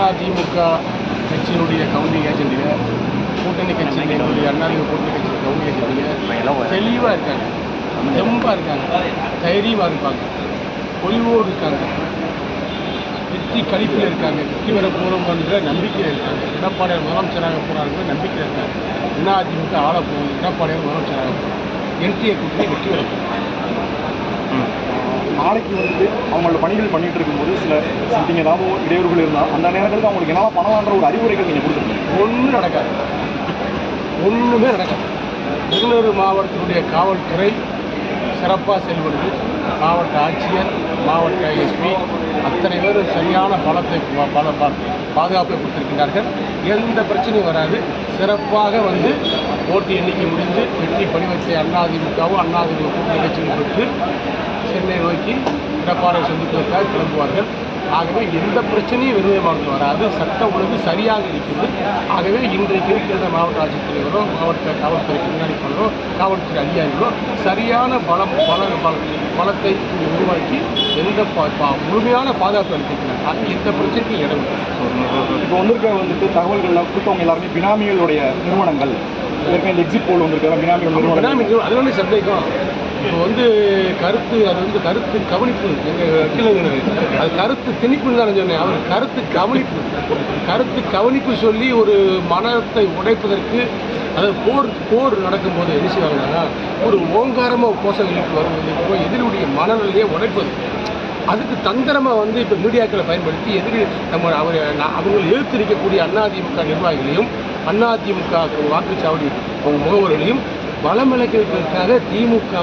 அதிமுக கட்சியினுடைய கவுண்டிங் ஏஜென்ட்டுங்க, கூட்டணி கட்சியினுடைய அதிமுக கூட்டணி கட்சி கவுண்டிங் ஏஜென்ட்டுங்க தெளிவாக இருக்காங்க, தெம்பாக இருக்காங்க, தைரியமாக இருப்பாங்க, பொலிவோடு இருக்காங்க, வெற்றி கணிப்பில் இருக்காங்க, வெற்றி பெற போகிறோம்ன்ற நம்பிக்கையில் இருக்காங்க. எடப்பாடியார் முதலமைச்சராக போகிறாங்க நம்பிக்கையில் இருக்காங்க. அதிமுக ஆள போகுது, எடப்பாடியார் முதலமைச்சராக போகிறாங்க. என்டிஏ கூட்டணி வெற்றி பெற நாளைக்கு வந்துட்டு அவங்களோட பணிகள் பண்ணிட்டு இருக்கும்போது சில சம்திங் ஏதாவது இடையூறுகள் இருந்தால் அந்த நேரங்களுக்கு அவங்களுக்கு என்னெல்லாம் பண்ணலான்ற ஒரு அறிவுரைகள் நீங்கள் கொடுத்துருக்கீங்க. ஒன்றும் நடக்காது, ஒன்றுமே நடக்காது. விருதுநகர் மாவட்டத்தினுடைய காவல்துறை சிறப்பாக செயல்படுது. மாவட்ட ஆட்சியர், மாவட்ட எஸ்பி அத்தனை பேரும் சரியான பலத்தை பாதுகாப்பை கொடுத்திருக்கிறார்கள். எந்த பிரச்சனையும் வராது. சிறப்பாக ஓட்டு எண்ணிக்கை முடிந்து வெற்றி படிவத்தை அதிமுகவும் அதிமுக கூட்டணி கட்சியும் பெற்று சென்னை நோக்கி எடப்பாடியை சந்திப்பதற்காக கிளம்புவார்கள். ஆகவே எந்த பிரச்சனையும் விருதுநகர் மாவட்டத்தில் வராது. சட்ட ஒழுங்கு சரியாக இருக்கிறது. ஆகவே இன்றைக்கு இருக்கிற மாவட்ட ஆட்சித்தலைவரோ, மாவட்ட காவல்துறை கண்காணிப்பாளரோ, காவல்துறை அதிகாரிகளோ சரியான பலத்தை உருவாக்கி எந்த முழுமையான பாதுகாப்பு அளித்திருக்கிறார். அது எந்த பிரச்சனைக்கும் இடம் இல்லை. இப்போ வந்துட்டு தகவல்கள் கொடுத்தவங்க எல்லாருமே பினாமிகளுடைய நிறுவனங்கள், இந்த எக்ஸிட் போல் வந்திருக்கிற பினாமிகள் அது ஒன்று சந்தேகம். இப்போ கருத்து அது கருத்து கவனிப்பு எங்கள் வக்கீலர்கள் அது கருத்து திணிப்புன்னு தான் சொன்னேன். அவர் கருத்து கவனிப்பு சொல்லி ஒரு மனத்தை உடைப்பதற்கு, அதாவது போர் நடக்கும்போது என்ன செய்வாங்கன்னா ஒரு ஓங்காரமாக கோஷம் எழுப்பி வரும்போது எதிரியுடைய மனநிலையை உடைப்பது. அதுக்கு தந்திரமாக இப்போ மீடியாக்களை பயன்படுத்தி அவங்களை எழுத்திருக்கக்கூடிய அதிமுக நிர்வாகிகளையும் அதிமுக வாக்குச்சாவடி முகவர்களையும் பலமிழக்கிறதுக்காக திமுக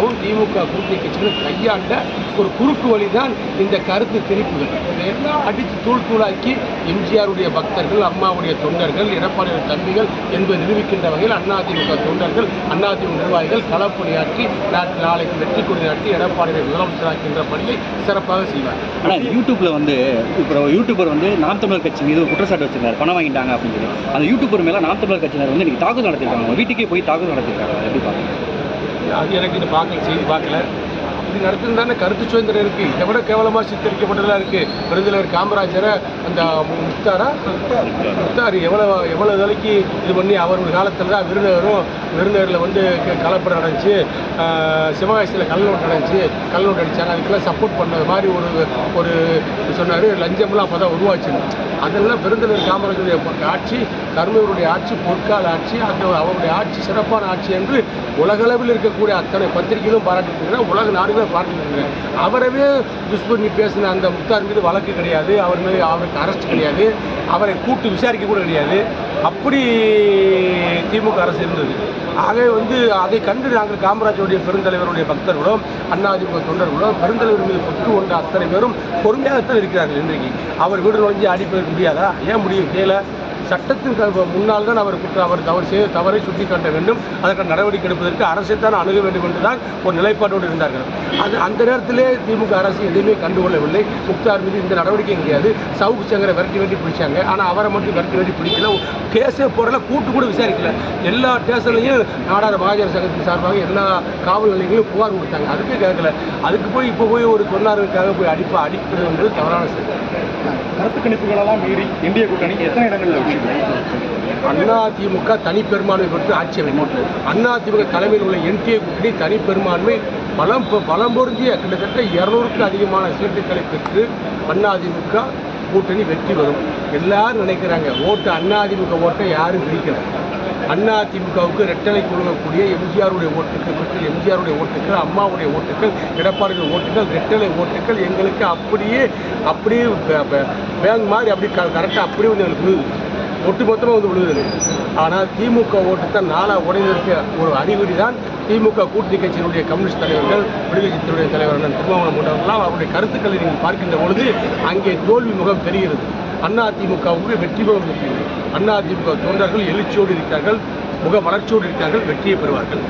கூட்டணி கட்சிகளும் கையாண்ட ஒரு குறுக்கு வழி தான் இந்த கருத்து திணிப்புகள். இதையெல்லாம் அடித்து தூளாக்கி எம்ஜிஆருடைய பக்தர்கள், அம்மாவுடைய தொண்டர்கள், எடப்பாடியார் தம்பிகள் என்பதை நிரூபிக்கின்ற வகையில் அதிமுக தொண்டர்கள், அதிமுக நிர்வாகிகள் களப்பணியாற்றி நாளைக்கு வெற்றி கொடி நாட்டி எடப்பாடியார் முதலமைச்சராக்கின்ற பணியை சிறப்பாக செய்வார். ஆனால் யூடியூபர் நாம் தமிழர் கட்சி மீது குற்றச்சாட்டு வச்சிருக்காரு, பணம் வாங்கிட்டாங்க அப்படின்னு சொல்லி. அந்த யூடியூபர் மேலே நாம் தமிழர் கட்சியினர் இன்னைக்கு தாக்குதல் நடத்திருக்காங்க, வீட்டுக்கே போய் தாக்குதல் நடத்திருக்காங்க. அது எனக்கு இது செய்தி பார்க்கல. அப்படி நடத்திருந்தானே கருத்து சுதந்திரம் இருக்குது. இதை விட கேவலமாக சித்தரிக்கப்பட்டதாக இருக்குது. விருதுநகர் காமராஜரை அந்த முத்தார் எவ்வளோ விலைக்கு இது பண்ணி அவர்கள் காலத்தில் தான் விருதுநகரில் கலப்படம் நடந்துச்சு, சிவகாசியில் கல்லூட்டு அடித்தாங்க. அதுக்கெல்லாம் சப்போர்ட் பண்ணது மாதிரி ஒரு சொன்னார். லஞ்சம்லாம் அப்போ தான் உருவாச்சு. அதெல்லாம் விருதுநகர் காமராஜருடைய ஆட்சி, கருணருடைய ஆட்சி, பொற்கால ஆட்சி, அவருடைய ஆட்சி சிறப்பான ஆட்சி என்று உலகளவில் இருக்கக்கூடிய அத்தனை பத்திரிகைகளும் பாராட்டிருக்கிறேன், உலக நாடுகளும் பாராட்டிருக்கிறேன். அவரவே துஷ்பண்ணி பேசின அந்த முத்தார் மீது வழக்கு கிடையாது, அவருக்கு அரெஸ்ட் கிடையாது, அவரை கூட்டு விசாரிக்க கூட கிடையாது. அப்படி திமுக அரசு இருந்தது. ஆகவே அதை கண்டு நாங்கள் காமராஜருடைய பெருந்தலைவருடைய பக்தர்களும் அதிமுக தொண்டர்களும் பெருந்தலைவர் மீது பற்று கொண்ட அத்தனை பேரும் பொறுமையாகத்தான் இருக்கிறார்கள். இன்றைக்கு அவர் வீடு நுழைஞ்சு அடிப்பதற்கு முடியாதா? ஏன் முடியும்? கேள சட்டத்தின் முன்னால் தான் அவர் செய்த தவறை சுட்டிக்காட்ட வேண்டும். அதற்கான நடவடிக்கை எடுப்பதற்கு அரசைத்தான் அணுக வேண்டும் என்றுதான் ஒரு நிலைப்பாட்டோடு இருந்தார்கள். அந்த நேரத்திலே திமுக அரசு எதுவுமே கண்டுகொள்ளவில்லை. முக்தார் மீது இந்த நடவடிக்கை கிடையாது. சவுக்கு சங்கரை விரட்டி பிடிச்சாங்க. ஆனால் அவரை மட்டும் விரட்டி பிடிக்கல. கேஸே போடல, கூட்டு கூட விசாரிக்கல. எல்லா ஸ்டேஷன்லையும் நாடார் மகாஜன சங்கத்தின் சார்பாக எல்லா காவல் நிலையங்களும் புகார் கொடுத்தாங்க. அதுக்கு கேட்கல. அதுக்கு இப்போ ஒரு சொன்னாருக்காக போய் அடிப்பது என்பது தவறான செயல். கருத்து கணிப்புகளெல்லாம் மீறி இந்திய கூட்டணி எத்தனை இடங்களில் அதிமுக தனிப்பெரும்பான்மை பெற்று ஆட்சி அமைக்கும். அதிமுக தலைமையில் உள்ள என்டிஏ கூட்டணி தனிப்பெரும்பான்மை பலம் பொருந்திய கிட்டத்தட்ட 200க்கு அதிகமான சீட்டுகளை பெற்று அதிமுக கூட்டணி வெற்றி வரும். எல்லாரும் நினைக்கிறாங்க ஓட்டு அதிமுக ஓட்டை யாரும் பிடிக்கல. அதிமுகவுக்கு ரெட்டலை கொடுக்கக்கூடிய எம்ஜிஆருடைய ஓட்டுகள், அம்மாவுடைய ஓட்டுகள், எடப்பாடியுடைய ஓட்டுகள், ரெட்டலை ஓட்டுகள் எங்களுக்கு அப்படியே பேங்க் மாதிரி அப்படி கரெக்டாக அப்படியே எங்களுக்கு விழுது, ஒட்டுமொத்தமாக விழுகுது. ஆனால் திமுக ஓட்டு தான் நாளாக உடைந்திருக்க ஒரு அறிகுறி தான் திமுக கூட்டணி கட்சியினுடைய கம்யூனிஸ்ட் தலைவர்கள், விடுதலை சிறுத்தைகளுடைய தலைவர் திருமாவளவன் போன்றவர்களால் அவருடைய கருத்துக்களை நீங்கள் பார்க்கின்ற பொழுது அங்கே தோல்வி முகம் தெரிகிறது. அதிமுகவுக்கு வெற்றி முகம் இருக்கிறது. அதிமுக தொண்டர்கள் எழுச்சியோடு இருக்கிறார்கள், முக வளர்ச்சியோடு இருக்கிறார்கள், வெற்றியை பெறுவார்கள்.